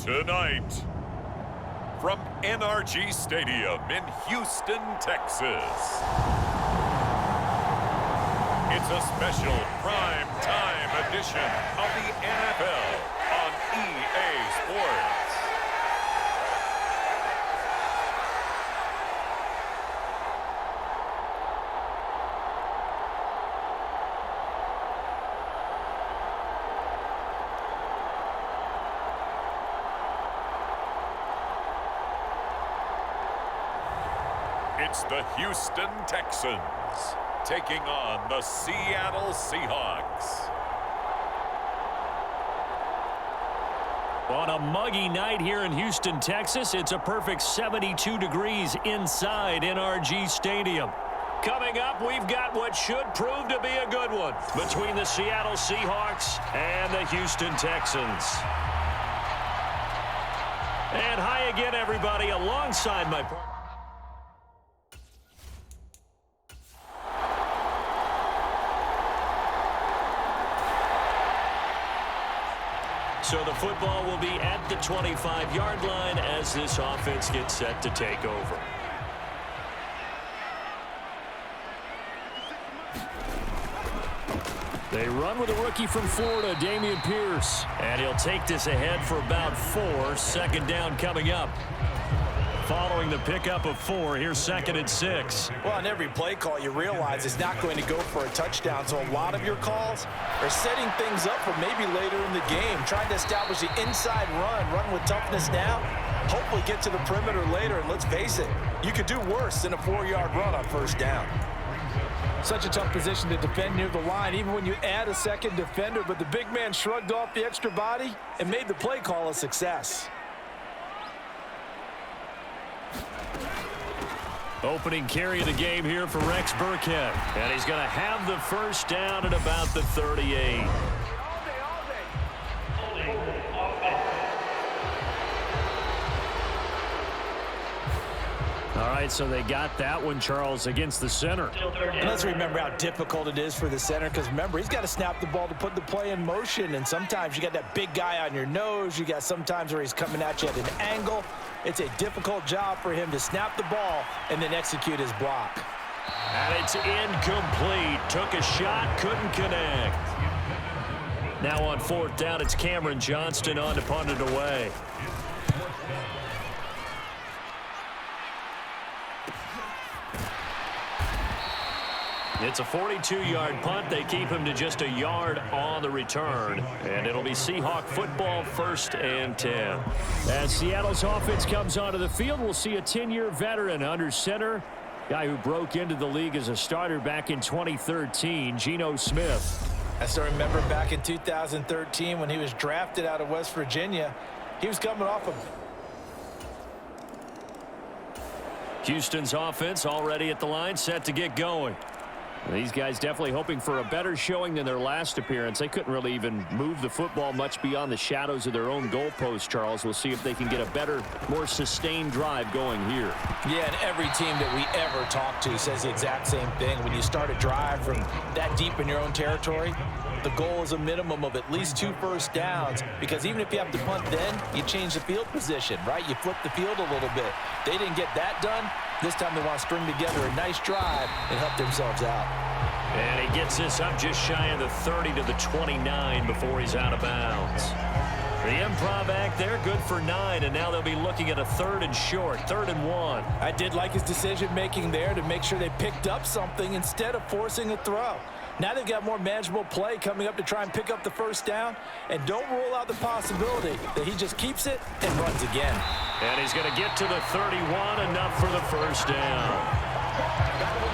Tonight, from NRG Stadium in Houston, Texas, it's a special prime time edition of the NFL on EA Sports. It's the Houston Texans taking on the Seattle Seahawks. On a muggy night here in Houston, Texas, it's a perfect 72 degrees inside NRG Stadium. Coming up, we've got what should prove to be a good one between the Seattle Seahawks and the Houston Texans. And hi again, everybody, alongside my partner. So the football will be at the 25-yard line as this offense gets set to take over. They run with a rookie from Florida, Dameon Pierce. And he'll take this ahead for about 4. Second down coming up. Following the pickup of 4, here's 2nd and 6. Well, on every play call, you realize it's not going to go for a touchdown. So a lot of your calls are setting things up for maybe later in the game, trying to establish the inside run with toughness now, hopefully get to the perimeter later. And let's face it, you could do worse than a 4-yard run on first down. Such a tough position to defend near the line, even when you add a second defender. But the big man shrugged off the extra body and made the play call a success. Opening carry of the game here for Rex Burkhead. And he's going to have the first down at about the 38. All right, so they got that one, Charles, against the center. And let's remember how difficult it is for the center, because remember, he's got to snap the ball to put the play in motion, and sometimes you got that big guy on your nose. You got sometimes where he's coming at you at an angle. It's a difficult job for him to snap the ball and then execute his block. And it's incomplete. Took a shot, couldn't connect. Now on 4th down, it's Cameron Johnston on to punt it away. It's a 42-yard punt. They keep him to just a yard on the return. And it'll be Seahawk football, 1st and 10. As Seattle's offense comes onto the field, we'll see a 10-year veteran under center. Guy who broke into the league as a starter back in 2013, Geno Smith. I still remember back in 2013 when he was drafted out of West Virginia. He was coming off of Houston's offense already at the line, set to get going. These guys definitely hoping for a better showing than their last appearance. They couldn't really even move the football much beyond the shadows of their own goalpost, Charles. We'll see if they can get a better, more sustained drive going here. Yeah, and every team that we ever talk to says the exact same thing. When you start a drive from that deep in your own territory, the goal is a minimum of at least 2 first downs, because even if you have to punt then, you change the field position, right? You flip the field a little bit. They didn't get that done. This time they want to string together a nice drive and help themselves out. And he gets this up just shy of the 30 to the 29 before he's out of bounds. The improv act there, good for 9, and now they'll be looking at a 3rd and short, 3rd and 1. I did like his decision-making there to make sure they picked up something instead of forcing a throw. Now they've got more manageable play coming up to try and pick up the first down, and don't rule out the possibility that he just keeps it and runs again. And he's going to get to the 31, enough for the first down.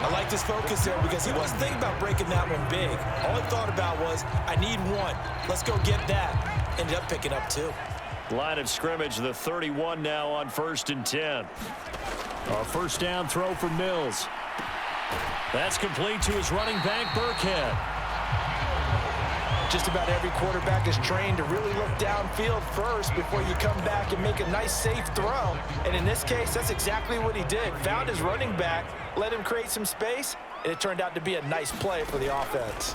I like liked his focus there because he wasn't thinking about breaking that one big. All he thought about was, I need one. Let's go get that. Ended up picking up 2. Line of scrimmage, the 31 now on 1st and 10. A first down throw for Mills. That's complete to his running back, Burkhead. Just about every quarterback is trained to really look downfield first before you come back and make a nice, safe throw. And in this case, that's exactly what he did. Found his running back, let him create some space, and it turned out to be a nice play for the offense.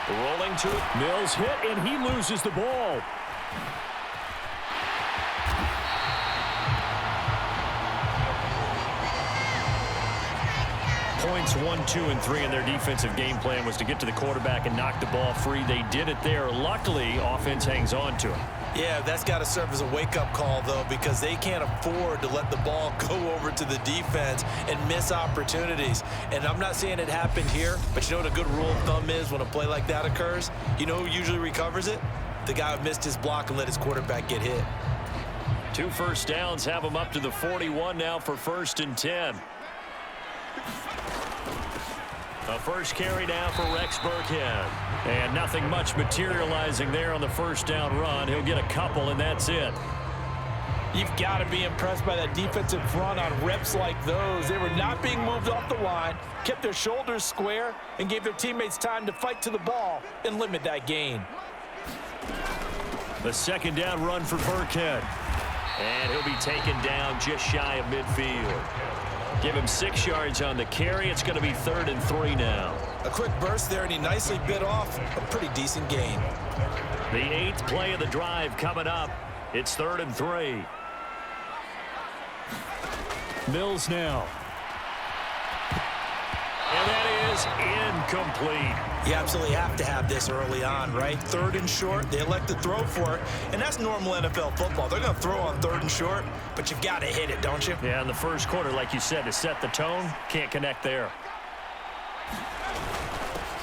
Rolling to it. Mills hit, and he loses the ball. Points 1, 2, and 3 in their defensive game plan was to get to the quarterback and knock the ball free. They did it there. Luckily, offense hangs on to it. Yeah, that's got to serve as a wake-up call, though, because they can't afford to let the ball go over to the defense and miss opportunities. And I'm not saying it happened here, but you know what a good rule of thumb is when a play like that occurs? You know who usually recovers it? The guy who missed his block and let his quarterback get hit. 2 first downs have him up to the 41 now for 1st and 10. A first carry now for Rex Burkhead. And nothing much materializing there on the first down run. He'll get a couple, and that's it. You've got to be impressed by that defensive front on reps like those. They were not being moved off the line, kept their shoulders square, and gave their teammates time to fight to the ball and limit that gain. The second down run for Burkhead. And he'll be taken down just shy of midfield. Give him 6 yards on the carry. It's going to be 3rd and 3 now. A quick burst there, and he nicely bit off a pretty decent gain. The 8th play of the drive coming up. It's 3rd and 3. Mills now. And that is incomplete. You absolutely have to have this early on, right? 3rd and short, they elect to throw for it, and that's normal NFL football. They're going to throw on 3rd and short, but you've got to hit it, don't you? Yeah, in the first quarter, like you said, to set the tone, can't connect there.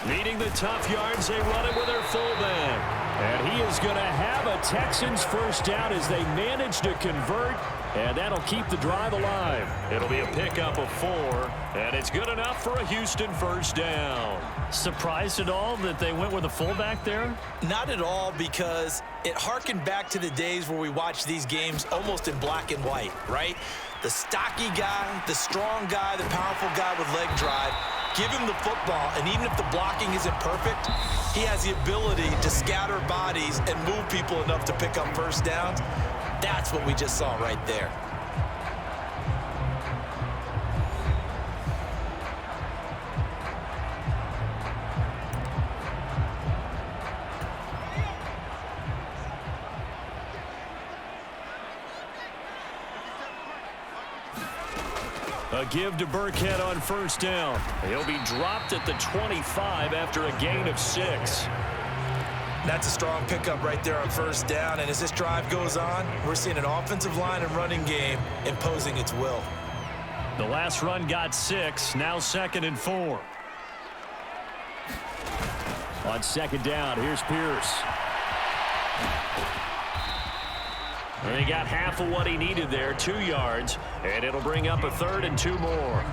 Needing the tough yards, they run it with their fullback. And he is going to have a Texans first down as they manage to convert, and that'll keep the drive alive. It'll be a pickup of 4, and it's good enough for a Houston first down. Surprised at all that they went with a fullback there? Not at all, because it harkened back to the days where we watched these games almost in black and white, right? The stocky guy, the strong guy, the powerful guy with leg drive. Give him the football, and even if the blocking isn't perfect, he has the ability to scatter bodies and move people enough to pick up first downs. That's what we just saw right there. A give to Burkhead on first down. He'll be dropped at the 25 after a gain of 6. That's a strong pickup right there on first down, and as this drive goes on, we're seeing an offensive line and running game imposing its will. The last run got 6, now 2nd and 4. On 2nd down, here's Pierce. And he got half of what he needed there, 2 yards, and it'll bring up a 3rd and 2 more.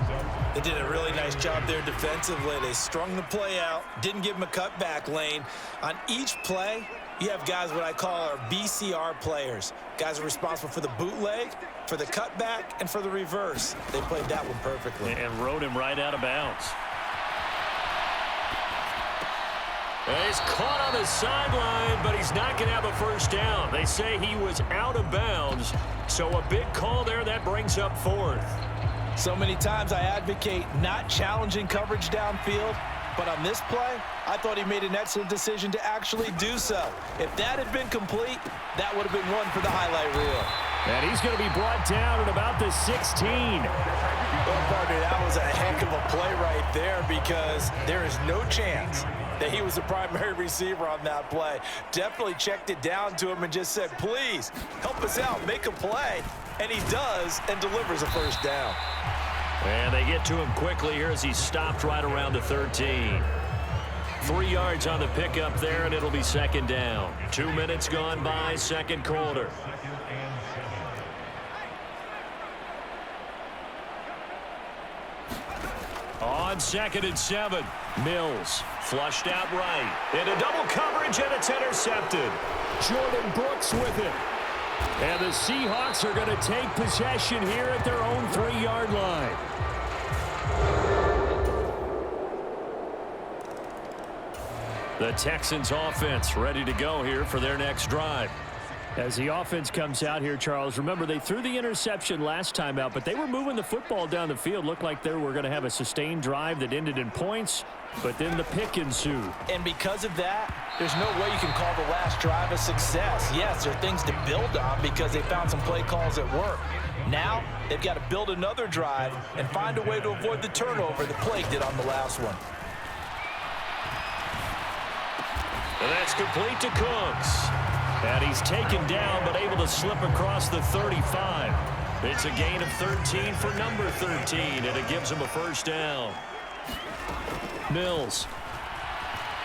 They did a really nice job there defensively. They strung the play out, didn't give him a cutback lane. On each play, you have guys what I call our BCR players. Guys are responsible for the bootleg, for the cutback, and for the reverse. They played that one perfectly. And rode him right out of bounds. He's caught on the sideline, but he's not going to have a first down. They say he was out of bounds, so a big call there that brings up 4th. So many times I advocate not challenging coverage downfield, but on this play, I thought he made an excellent decision to actually do so. If that had been complete, that would have been one for the highlight reel. And he's going to be brought down at about the 16. Well, partner, that was a heck of a play right there because there is no chance that he was the primary receiver on that play. Definitely checked it down to him and just said, please, help us out, make a play. And he does and delivers a first down. And they get to him quickly here as he stopped right around the 13. 3 yards on the pickup there, and it'll be 2nd down. 2 minutes gone by, 2nd quarter. On 2nd and 7. Mills flushed out right. Into double coverage, and it's intercepted. Jordan Brooks with it. And the Seahawks are going to take possession here at their own 3-yard line. The Texans offense ready to go here for their next drive. As the offense comes out here, Charles, remember they threw the interception last time out, but they were moving the football down the field. Looked like they were going to have a sustained drive that ended in points, but then the pick ensued. And because of that, there's no way you can call the last drive a success. Yes, there are things to build on because they found some play calls that work. Now, they've got to build another drive and find a way to avoid the turnover that plagued it on the last one. And that's complete to Cooks. And he's taken down, but able to slip across the 35. It's a gain of 13 for number 13, and it gives him a first down. Mills.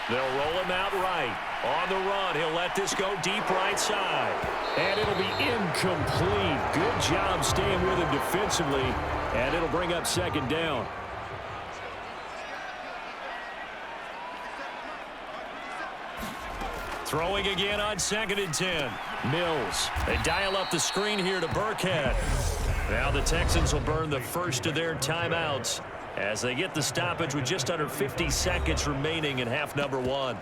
They'll roll him out right. On the run, he'll let this go deep right side. And it'll be incomplete. Good job staying with him defensively, and it'll bring up 2nd down. Throwing again on 2nd and 10. Mills. They dial up the screen here to Burkhead. Now the Texans will burn the first of their timeouts as they get the stoppage with just under 50 seconds remaining in half number 1.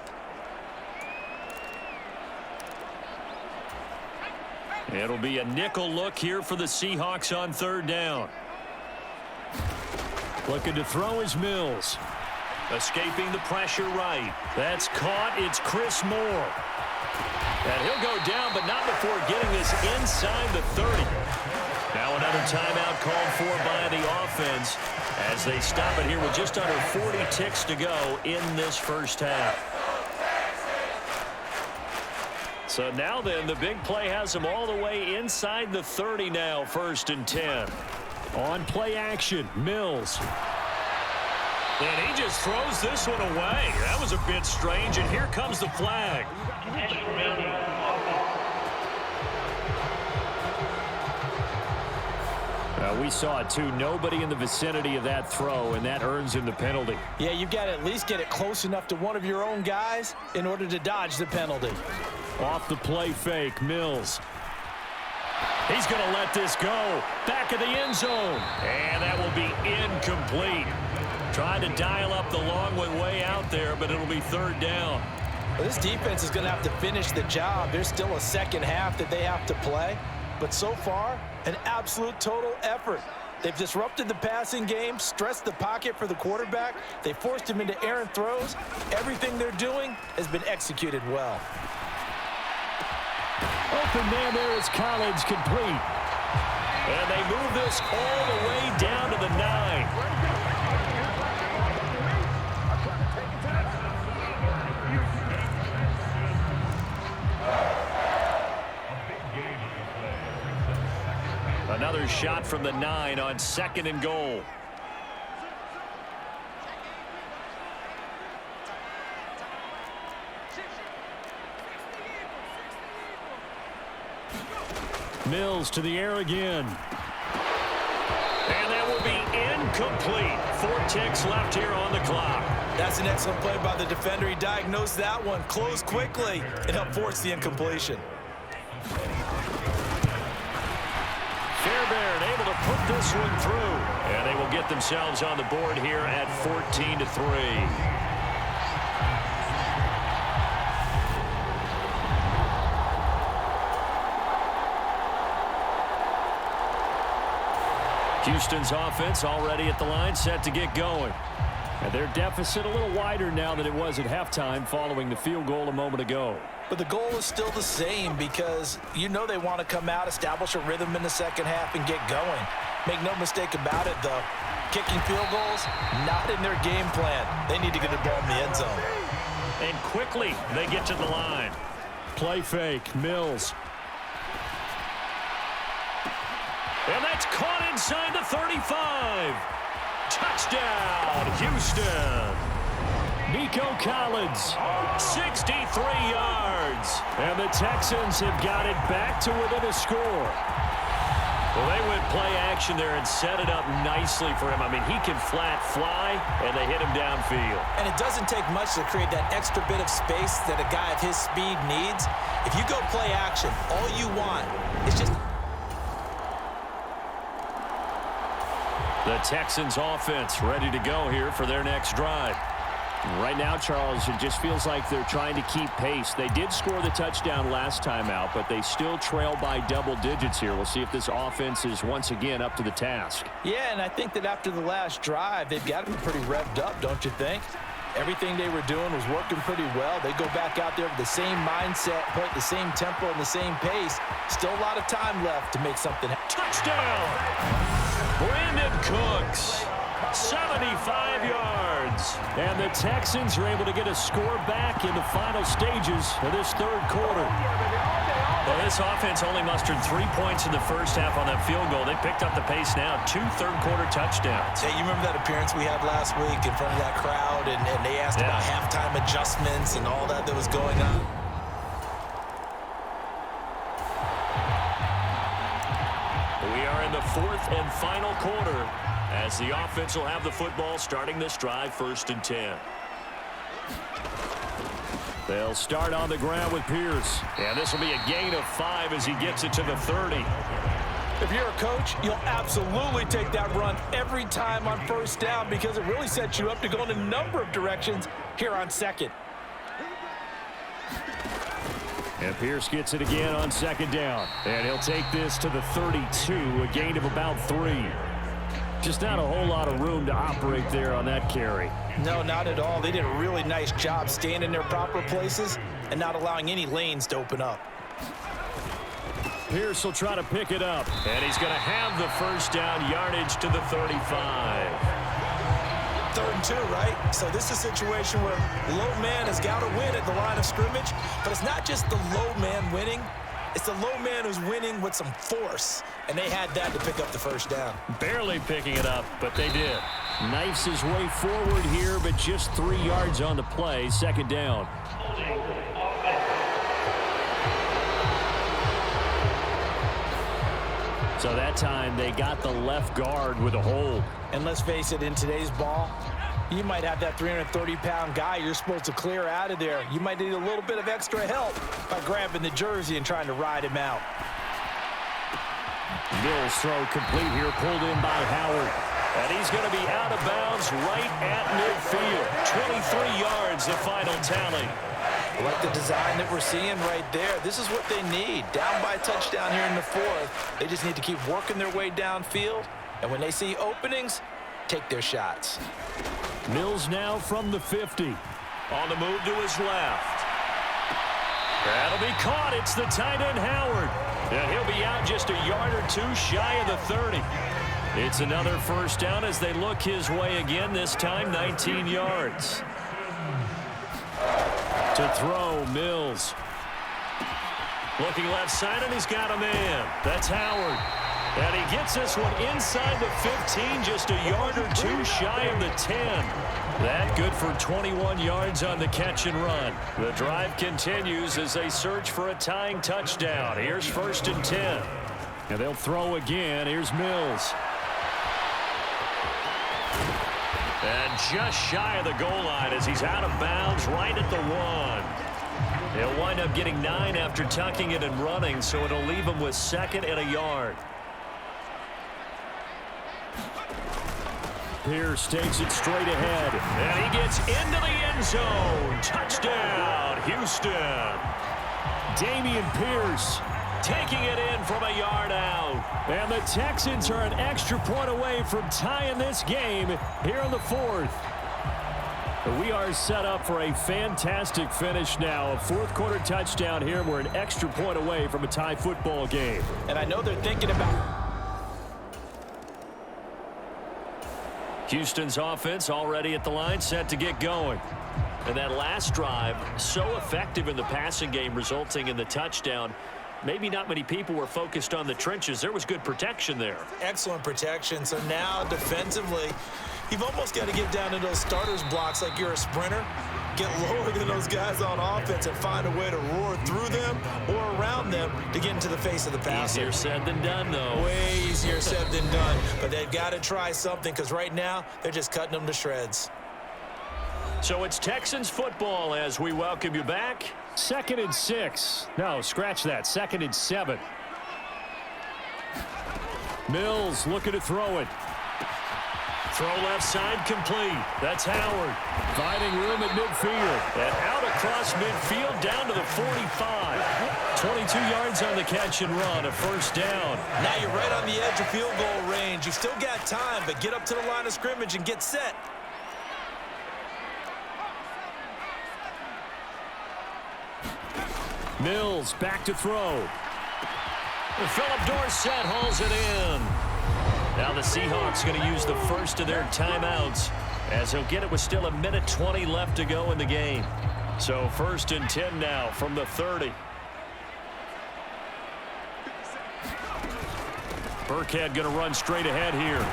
It'll be a nickel look here for the Seahawks on 3rd down. Looking to throw is Mills. Escaping the pressure right. That's caught. It's Chris Moore. And he'll go down, but not before getting this inside the 30. Now another timeout called for by the offense as they stop it here with just under 40 ticks to go in this first half. So now then, the big play has them all the way inside the 30 now, 1st and 10. On play action, Mills. And he just throws this one away. That was a bit strange, and here comes the flag. We saw it, too. Nobody in the vicinity of that throw, and that earns him the penalty. Yeah, you've got to at least get it close enough to one of your own guys in order to dodge the penalty. Off the play fake, Mills. He's going to let this go. Back of the end zone. And that will be incomplete. Trying to dial up the long one way out there, but it'll be 3rd down. Well, this defense is going to have to finish the job. There's still a second half that they have to play. But so far, an absolute total effort. They've disrupted the passing game, stressed the pocket for the quarterback. They forced him into errant throws. Everything they're doing has been executed well. Open man there is Collins, complete. And they move this all the way down to the 9. Another shot from the 9 on 2nd and goal. Mills to the air again. And that will be incomplete. 4 ticks left here on the clock. That's an excellent play by the defender. He diagnosed that one, closed quickly, and helped force the incompletion. Fairbairn able to put this one through. And they will get themselves on the board here at 14-3. Houston's offense already at the line, set to get going. And their deficit a little wider now than it was at halftime following the field goal a moment ago. But the goal is still the same because you know they want to come out, establish a rhythm in the second half, and get going. Make no mistake about it, though. Kicking field goals, not in their game plan. They need to get the ball in the end zone. And quickly, they get to the line. Play fake, Mills. And that's caught inside the 35. Touchdown, Houston. Nico Collins, 63 yards. And the Texans have got it back to within a score. Well, they went play action there and set it up nicely for him. I mean, he can flat fly, and they hit him downfield. And it doesn't take much to create that extra bit of space that a guy of his speed needs. If you go play action, all you want is just... The Texans offense ready to go here for their next drive. Right now, Charles, it just feels like they're trying to keep pace. They did score the touchdown last time out, but they still trail by double digits here. We'll see if this offense is once again up to the task. Yeah, and I think that after the last drive, they've got to be pretty revved up, don't you think? Everything they were doing was working pretty well. They go back out there with the same mindset, play at the same tempo and the same pace. Still a lot of time left to make something happen. Touchdown! Brandon Cooks, 75 yards. And the Texans are able to get a score back in the final stages of this third quarter. Well, this offense only mustered 3 points in the first half on that field goal. They picked up the pace now, 2 third-quarter touchdowns. Hey, you remember that appearance we had last week in front of that crowd, and they asked about halftime adjustments and all that was going on? We are in the fourth and final quarter as the offense will have the football starting this drive, 1st and 10. They'll start on the ground with Pierce. And this will be a gain of 5 as he gets it to the 30. If you're a coach, you'll absolutely take that run every time on 1st down because it really sets you up to go in a number of directions here on 2nd. And Pierce gets it again on 2nd down. And he'll take this to the 32, a gain of about 3. Just not a whole lot of room to operate there on that carry. No, not at all. They did a really nice job staying in their proper places and not allowing any lanes to open up. Pierce will try to pick it up. And he's going to have the 1st down yardage to the 35. 3rd and 2, right? So this is a situation where low man has got to win at the line of scrimmage. But it's not just the low man winning. It's the low man who's winning with some force. And they had that to pick up the 1st down. Barely picking it up, but they did. Knifes his way forward here, but just 3 yards on the play. 2nd down. So that time they got the left guard with a hold. And let's face it, in today's ball, you might have that 330-pound guy you're supposed to clear out of there. You might need a little bit of extra help by grabbing the jersey and trying to ride him out. Mills throw complete here, pulled in by Howard. And he's going to be out of bounds right at midfield. 23 yards, the final tally. I like the design that we're seeing right there. This is what they need. Down by a touchdown here in the 4th. They just need to keep working their way downfield. And when they see openings, take their shots. Mills now from the 50. On the move to his left. That'll be caught. It's the tight end, Howard. And he'll be out just a yard or 2 shy of the 30. It's another 1st down as they look his way again, this time 19 yards. To throw, Mills. Looking left side, and he's got a man. That's Howard. And he gets this one inside the 15, just a yard or 2 shy of the 10. That good for 21 yards on the catch and run. The drive continues as they search for a tying touchdown. Here's 1st and 10. And they'll throw again. Here's Mills. And just shy of the goal line as he's out of bounds right at the 1. He'll wind up getting 9 after tucking it and running, so it'll leave him with 2nd and a yard. Pierce takes it straight ahead. And he gets into the end zone. Touchdown, Houston. Damian Pierce taking it in from a yard out. And the Texans are an extra point away from tying this game here in the 4th. We are set up for a fantastic finish now. A 4th quarter touchdown here. We're an extra point away from a tie football game. And I know they're thinking about... Houston's offense already at the line, set to get going. And that last drive, so effective in the passing game, resulting in the touchdown. Maybe not many people were focused on the trenches. There was good protection there. Excellent protection. So now defensively, you've almost got to get down to those starters blocks like you're a sprinter get lower than those guys on offense and find a way to roar through them or around them to get into the face of the passer. Easier said than done, though. Way easier said than done. But they've got to try something because right now they're just cutting them to shreds. So it's Texans football as we welcome you back. 2nd and 6. No, scratch that. 2nd and 7. Mills looking to throw it. Throw left side complete. That's Howard. Finding room at midfield. And out across midfield down to the 45. 22 yards on the catch and run, a first down. Now you're right on the edge of field goal range. You've still got time, but get up to the line of scrimmage and get set. Mills back to throw. Philip Dorsett hauls it in. Now the Seahawks going to use the first of their timeouts as he'll get it with still 1:20 left to go in the game. So 1st and 10 now from the 30. Burkhead going to run straight ahead here.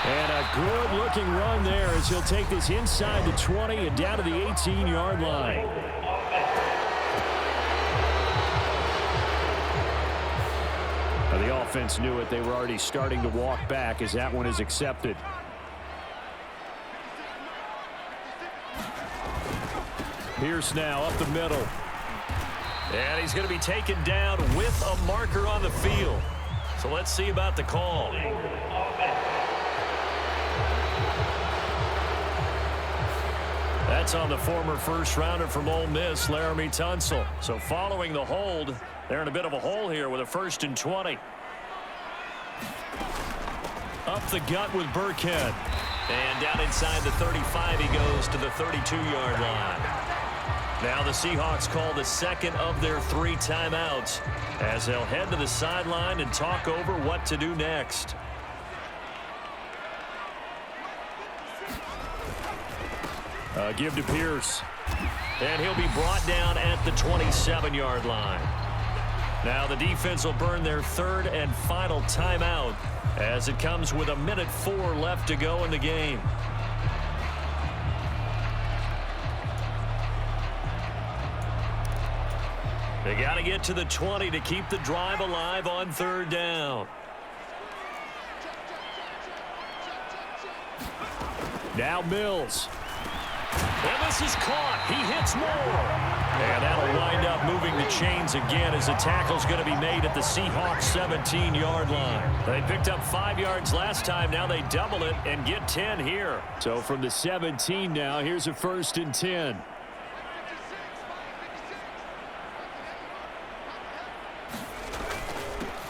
And a good-looking run there as he'll take this inside the 20 and down to the 18-yard line. The offense knew it. They were already starting to walk back as that one is accepted. Pierce now up the middle. And he's going to be taken down with a marker on the field. So let's see about the call. That's on the former first-rounder from Ole Miss, Laramie Tunsil. So following the hold, they're in a bit of a hole here with a 1st and 20. Up the gut with Burkhead. And down inside the 35, he goes to the 32-yard line. Now the Seahawks call the second of their 3 timeouts as they'll head to the sideline and talk over what to do next. Give to Pierce. And he'll be brought down at the 27-yard line. Now the defense will burn their 3rd and final timeout as it comes with 1:04 left to go in the game. They got to get to the 20 to keep the drive alive on 3rd down. Now Mills. And this is caught. He hits more. And that'll wind up moving the chains again as the tackle's going to be made at the Seahawks 17-yard line. They picked up 5 yards last time. Now they double it and get 10 here. So from the 17 now, here's a 1st and 10.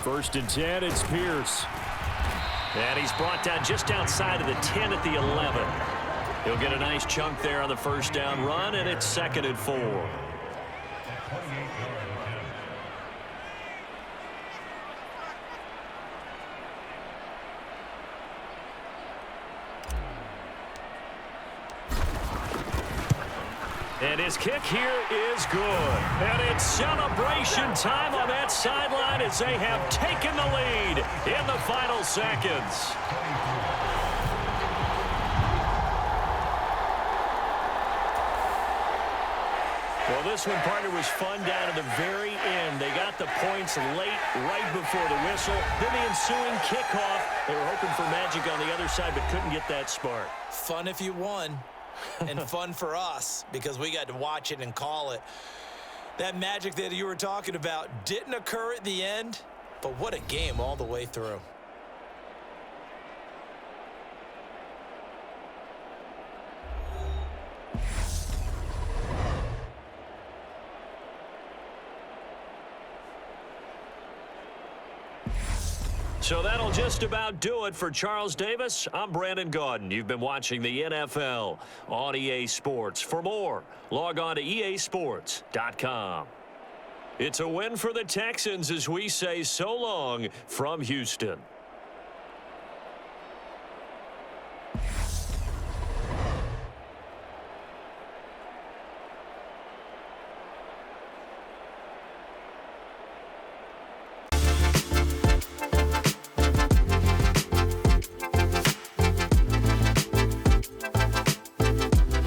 First and 10, it's Pierce. And he's brought down just outside of the 10 at the 11. He'll get a nice chunk there on the first down run, and it's 2nd and 4. And his kick here is good. And it's celebration time on that sideline as they have taken the lead in the final seconds. Well, this one, partner, was fun down to the very end. They got the points late, right before the whistle. Then the ensuing kickoff. They were hoping for magic on the other side, but couldn't get that spark. Fun if you won, and fun for us because we got to watch it and call it. That magic that you were talking about didn't occur at the end, but what a game all the way through. So that'll just about do it for Charles Davis. I'm Brandon Gaudin. You've been watching the NFL on EA Sports. For more, log on to easports.com. It's a win for the Texans as we say so long from Houston.